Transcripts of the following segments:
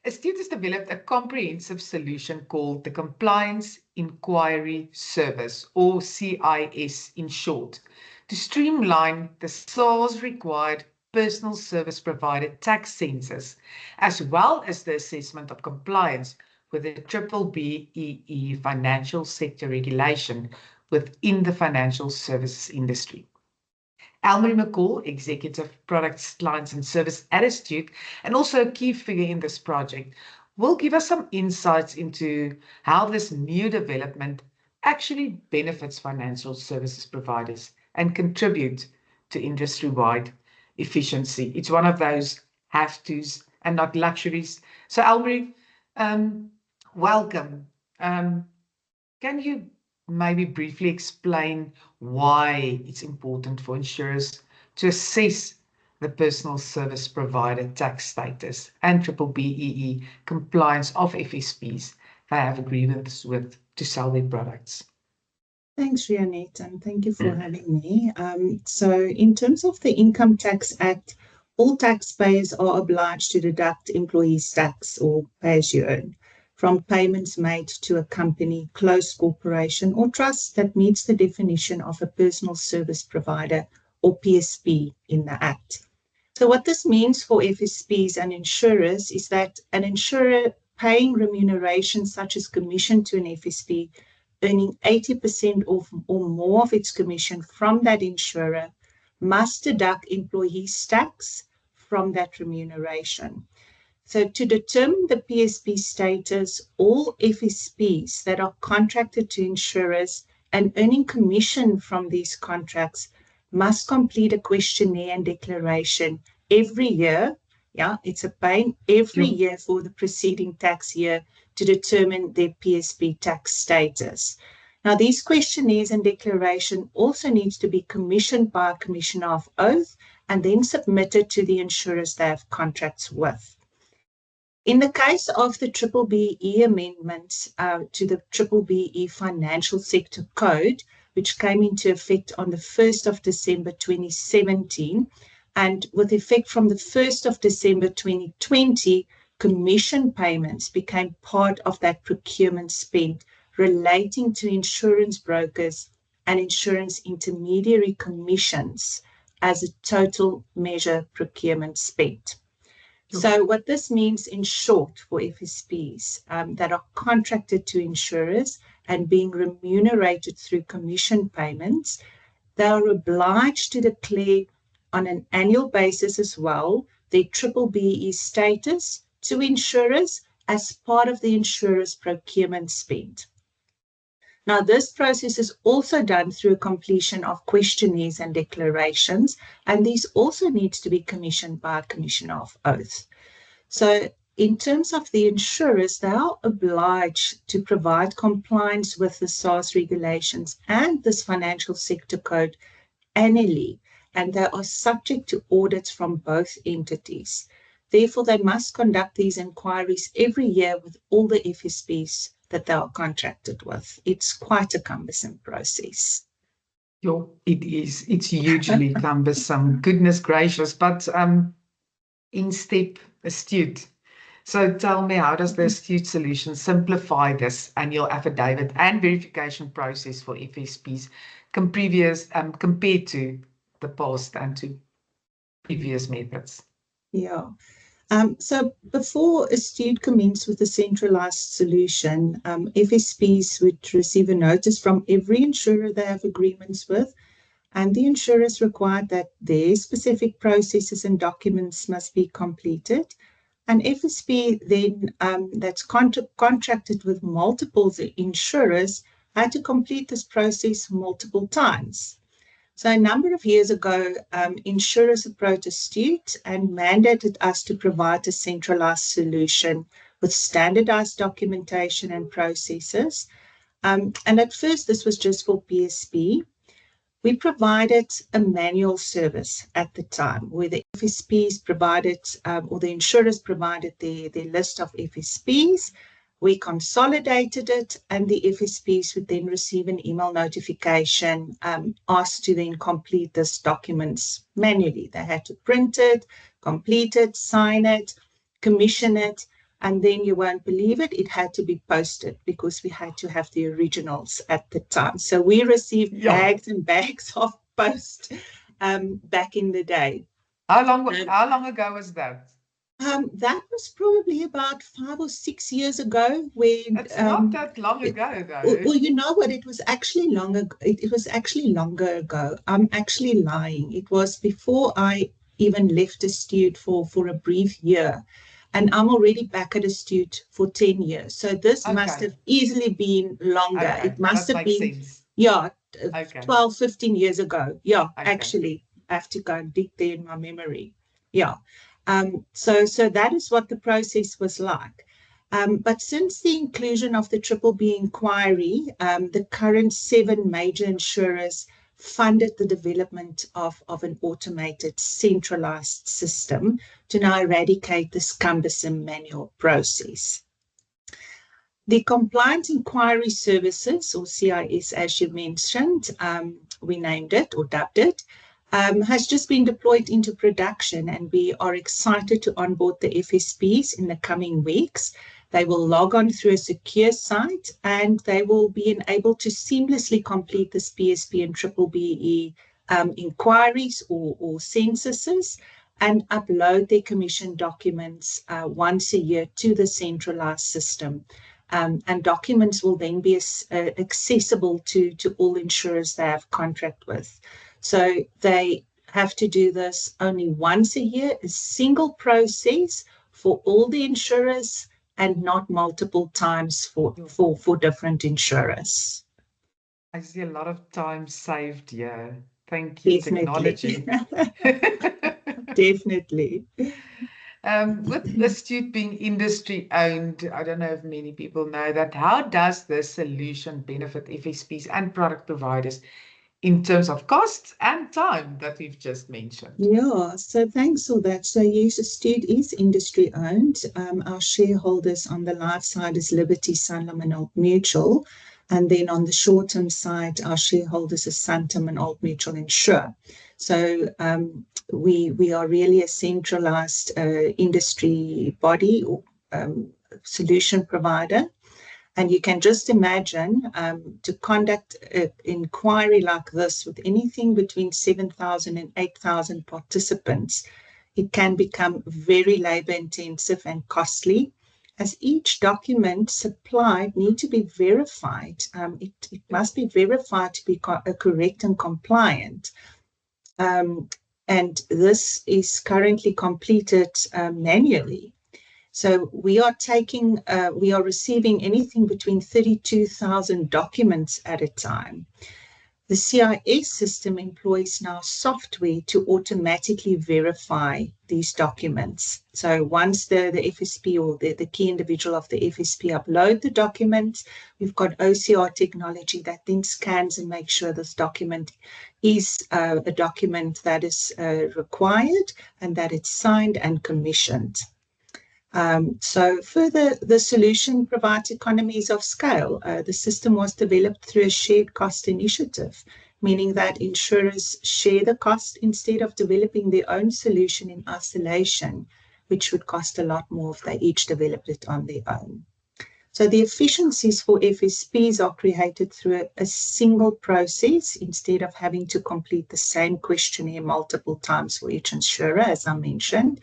Astute has developed a comprehensive solution called the Compliance Inquiry Service, or CIS in short, to streamline the SARS-required Personal Service Provider tax census, as well as the assessment of compliance with the BBBEE financial sector regulation within the financial services industry. Elmarie McColl, Executive Products, Clients and Service at Astute, and also a key figure in this project, will give us some insights into how this new development actually benefits financial services providers and contribute to industry-wide efficiency. It's one of those have-tos and not luxuries. So Elmarie, welcome. Can you maybe briefly explain why it's important for insurers to assess the personal service provider tax status and BBBEE compliance of FSPs they have agreements with to sell their products? Thanks, Rianet, and thank you for having me. So in terms of the Income Tax Act, all taxpayers are obliged to deduct employees' tax or pay-as-you-earn from payments made to a company, closed corporation, or trust that meets the definition of a personal service provider or PSP in the Act. So what this means for FSPs and insurers is that an insurer paying remuneration such as commission to an FSP, earning 80% or more of its commission from that insurer, must deduct employees' tax from that remuneration. So to determine the PSP status, all FSPs that are contracted to insurers and earning commission from these contracts must complete a questionnaire and declaration every year. Yeah, it's a pain every year for the preceding tax year to determine their PSP tax status. Now, these questionnaires and declaration also needs to be commissioned by a commissioner of oath and then submitted to the insurers they have contracts with. In the case of the BBBEE amendments to the BBBEE Financial Sector Code, which came into effect on the 1st of December 2017, and with effect from the 1st of December 2020, commission payments became part of that procurement spend relating to insurance brokers and insurance intermediary commissions as a total measure procurement spend. So what this means in short for FSPs that are contracted to insurers and being remunerated through commission payments, they are obliged to declare on an annual basis as well their BBBEE status to insurers as part of the insurer's procurement spend. Now, this process is also done through completion of questionnaires and declarations, and these also needs to be commissioned by a commissioner of oath. So in terms of the insurers, they are obliged to provide compliance with the SARS regulations and this financial sector code annually, and they are subject to audits from both entities. Therefore, they must conduct these inquiries every year with all the FSPs that they are contracted with. It's quite a cumbersome process. It is. It's hugely cumbersome. Goodness gracious. But in step Astute. So tell me, how does the Astute solution simplify this annual affidavit and verification process for FSPs compared to the past and to previous methods? Yeah. So before Astute commenced with a centralized solution, FSPs would receive a notice from every insurer they have agreements with, and the insurers required that their specific processes and documents must be completed. An FSP then that's contracted with multiple insurers had to complete this process multiple times. So a number of years ago, insurers approached Astute and mandated us to provide a centralized solution with standardized documentation and processes. And at first, this was just for PSP. We provided a manual service at the time where the FSPs provided, or the insurers provided their list of FSPs. We consolidated it, and the FSPs would then receive an email notification asked to then complete this documents manually. They had to print it, complete it, sign it, commission it, And then you won't believe it, it had to be posted because we had to have the originals at the time. So we received bags and bags of post back in the day. How long ago was that? That was probably about 5 or 6 years ago. It's not that long ago, though. Well, you know what? It was actually longer. It was actually longer ago. I'm actually lying. It was before I even left Astute for a brief year, and I'm already back at Astute for 10 years. So this must have easily been longer. It must have been, sense. 12, 15 years ago. Actually, I have to go and dig there in my memory. So that is what the process was like. But since the inclusion of the BBBEE inquiry, the current 7 major insurers funded the development of an automated centralized system to now eradicate this cumbersome manual process. The Compliance Inquiry Services, or CIS, as you mentioned, we named it or dubbed it, has just been deployed into production, and we are excited to onboard the FSPs in the coming weeks. They will log on through a secure site, and they will be enabled to seamlessly complete this PSP and BBBEE inquiries or censuses and upload their commission documents once a year to the centralized system. And documents will then be accessible to all insurers they have contract with. So they have to do this only once a year, a single process for all the insurers and not multiple times for different insurers. I see a lot of time saved here. Thank you, Definitely. technology. Definitely. With Astute being industry owned, I don't know if many people know that. How does this solution benefit FSPs and product providers in terms of costs and time that we've just mentioned? Yeah, so thanks for that. So yes, Astute is industry owned. Our shareholders on the life side is Liberty, Sanlam and Old Mutual. And then on the short-term side, our shareholders is Santam and Old Mutual Insure. So we are really a centralized industry body or solution provider. And you can just imagine to conduct an inquiry like this with anything between 7,000 and 8,000 participants, it can become very labor intensive and costly, as each document supplied needs to be verified. It must be verified to be correct and compliant. And this is currently completed manually. So we are receiving anything between 32,000 documents at a time. The CIS system employs now software to automatically verify these documents. So once the FSP or the key individual of the FSP upload the documents, we've got OCR technology that then scans and makes sure this document is a document that is required and that it's signed and commissioned. So further, the solution provides economies of scale. The system was developed through a shared cost initiative, meaning that insurers share the cost instead of developing their own solution in isolation, which would cost a lot more if they each developed it on their own. So the efficiencies for FSPs are created through a single process instead of having to complete the same questionnaire multiple times for each insurer, as I mentioned.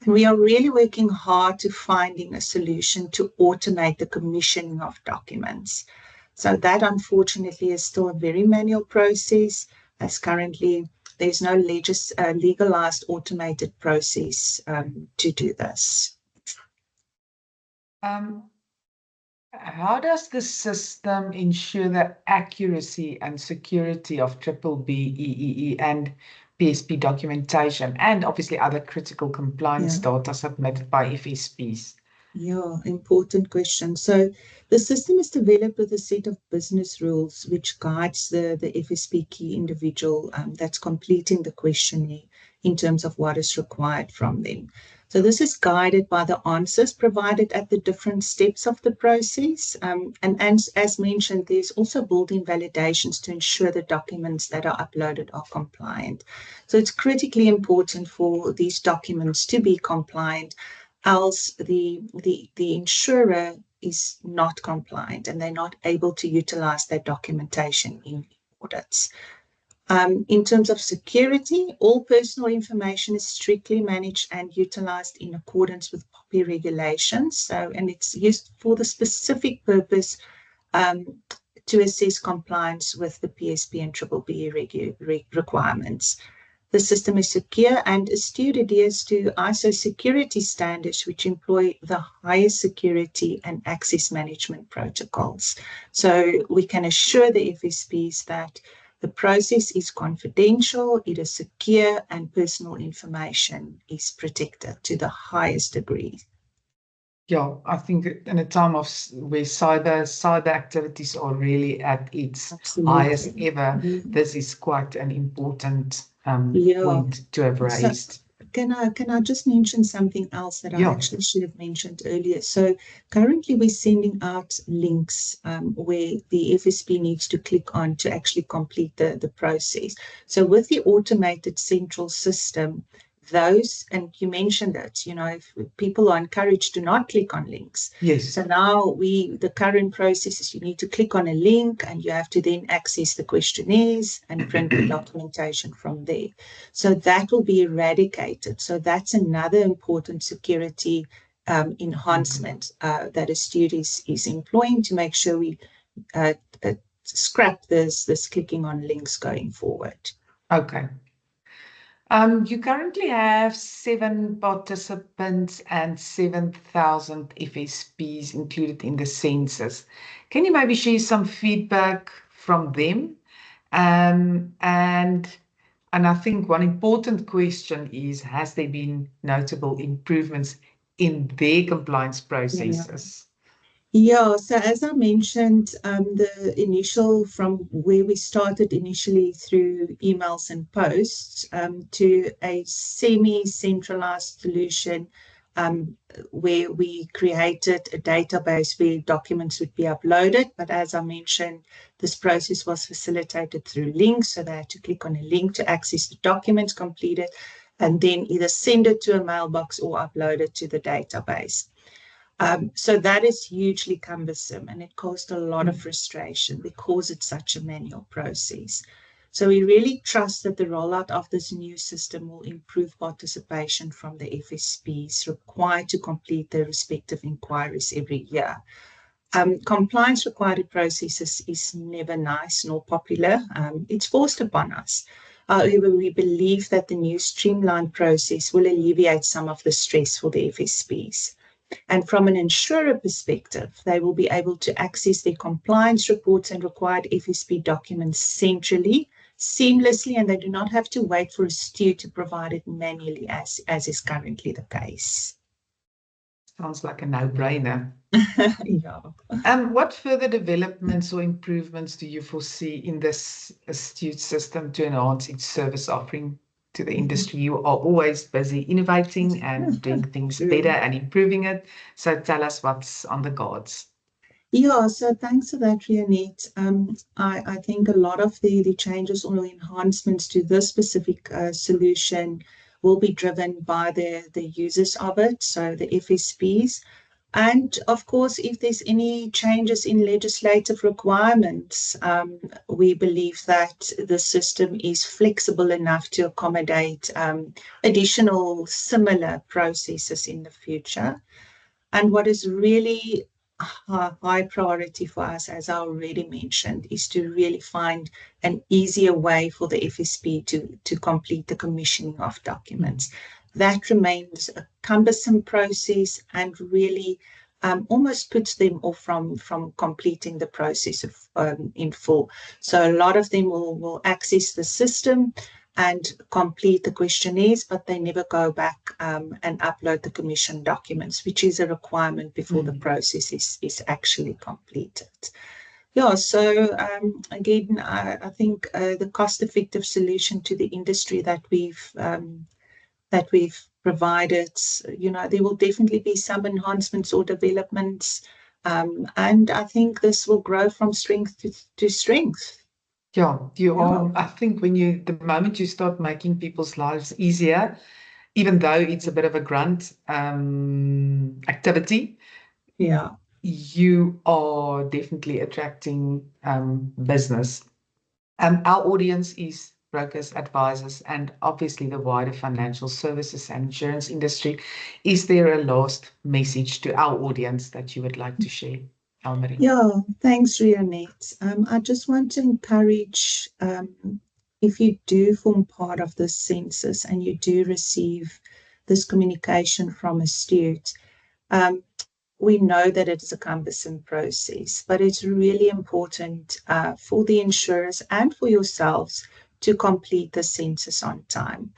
And we are really working hard to finding a solution to automate the commissioning of documents. So that, unfortunately, is still a very manual process, as currently there's no legalized automated process to do this. How does the system ensure the accuracy and security of BBBEE and PSP documentation, and obviously other critical compliance data submitted by FSPs? Yeah, important question. So the system is developed with a set of business rules which guides the FSP key individual that's completing the questionnaire in terms of what is required from them. So this is guided by the answers provided at the different steps of the process. And as mentioned, there's also built-in validations to ensure the documents that are uploaded are compliant. So it's critically important for these documents to be compliant. else the insurer is not compliant and they're not able to utilize that documentation in audits. In terms of security, all personal information is strictly managed and utilized in accordance with POPI regulations. So, and it's used for the specific purpose to assess compliance with the PSP and BBBEE requirements. The system is secure and Astute adheres to ISO security standards, which employ the highest security and access management protocols. So we can assure the FSPs that the process is confidential, it is secure, and personal information is protected to the highest degree. Yeah, I think in a time of where cyber activities are really at its highest ever, this is quite an important point to have raised. So, can I just mention something else that I actually should have mentioned earlier? So currently we're sending out links where the FSP needs to click on to actually complete the process. So with the automated central system, those, and you mentioned it, you know, if people are encouraged to not click on links. Yes. So now the current process is you need to click on a link and you have to then access the questionnaires and print the documentation from there. So that will be eradicated. So that's another important security enhancement that Astute is employing to make sure we scrap this clicking on links going forward. Okay. You currently have 7 participants and 7,000 FSPs included in the census. Can you maybe share some feedback from them? And I think one important question is, has there been notable improvements in their compliance processes? Yeah, so as I mentioned, the initial, from where we started initially through emails and posts to a semi-centralized solution where we created a database where documents would be uploaded. But as I mentioned, this process was facilitated through links. So they had to click on a link to access the documents completed and then either send it to a mailbox or upload it to the database. So that is hugely cumbersome and it caused a lot of frustration because it's such a manual process. So we really trust that the rollout of this new system will improve participation from the FSPs required to complete their respective inquiries every year. Compliance required processes is never nice nor popular. It's forced upon us. However, we believe that the new streamlined process will alleviate some of the stress for the FSPs. And from an insurer perspective, they will be able to access their compliance reports and required FSP documents centrally, seamlessly, and they do not have to wait for Astute to provide it manually as is currently the case. Sounds like a no-brainer. Yeah. What further developments or improvements do you foresee in this Astute system to enhance its service offering to the industry? You are always busy innovating and doing things better and improving it. So tell us what's on the cards. Yeah, so thanks for that, Rianet. I think a lot of the changes or enhancements to this specific solution will be driven by the users of it, so the FSPs. And of course, if there's any changes in legislative requirements, we believe that the system is flexible enough to accommodate additional similar processes in the future. And what is really high priority for us, as I already mentioned, is to really find an easier way for the FSP to complete the commissioning of documents. That remains a cumbersome process and really almost puts them off from completing the process in full. So a lot of them will access the system and complete the questionnaires, but they never go back and upload the commission documents, which is a requirement before the process is actually completed. Yeah, so again, I think the cost-effective solution to the industry that we've provided, you know, there will definitely be some enhancements or developments, and I think this will grow from strength to strength. Yeah, you are. I think the moment you start making people's lives easier, even though it's a bit of a grunt activity, Yeah. you are definitely attracting business. Our audience is brokers, advisors, and obviously the wider financial services and insurance industry. Is there a last message to our audience that you would like to share, Elmarie? Yeah, thanks, Rianet. I just want to encourage, if you do form part of this census and you do receive this communication from Astute, we know that it is a cumbersome process, but it's really important for the insurers and for yourselves to complete the census on time.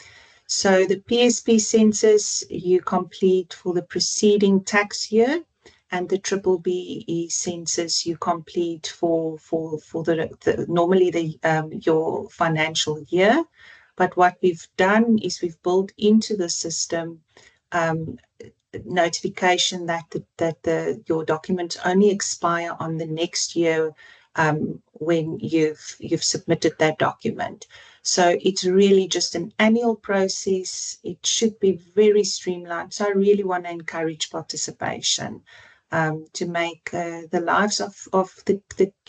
So the PSP census you complete for the preceding tax year, and the BBBEE census you complete for the normally your financial year. But what we've done is we've built into the system notification that your documents only expire on the next year when you've submitted that document. So it's really just an annual process. It should be very streamlined. So I really want to encourage participation to make the lives of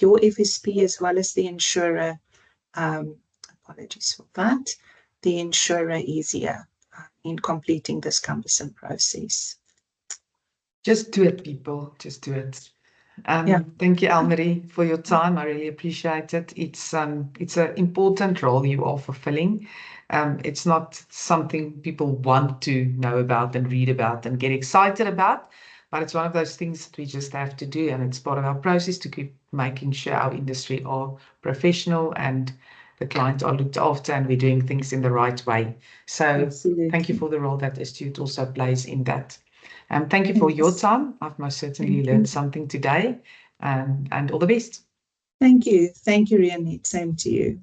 your FSP as well as the insurer, apologies for that, the insurer easier in completing this cumbersome process. Just do it, people. Just do it. Yeah. Thank you, Elmarie, for your time. I really appreciate it. It's an important role you are fulfilling. It's not something people want to know about and read about and get excited about, but it's one of those things that we just have to do, and it's part of our process to keep making sure our industry are professional and the clients are looked after and we're doing things in the right way. So Absolutely. Thank you for the role that Astute also plays in that. Thank you for your time. I've most certainly learned something today, and all the best. Thank you. Thank you, Rianet. Same to you.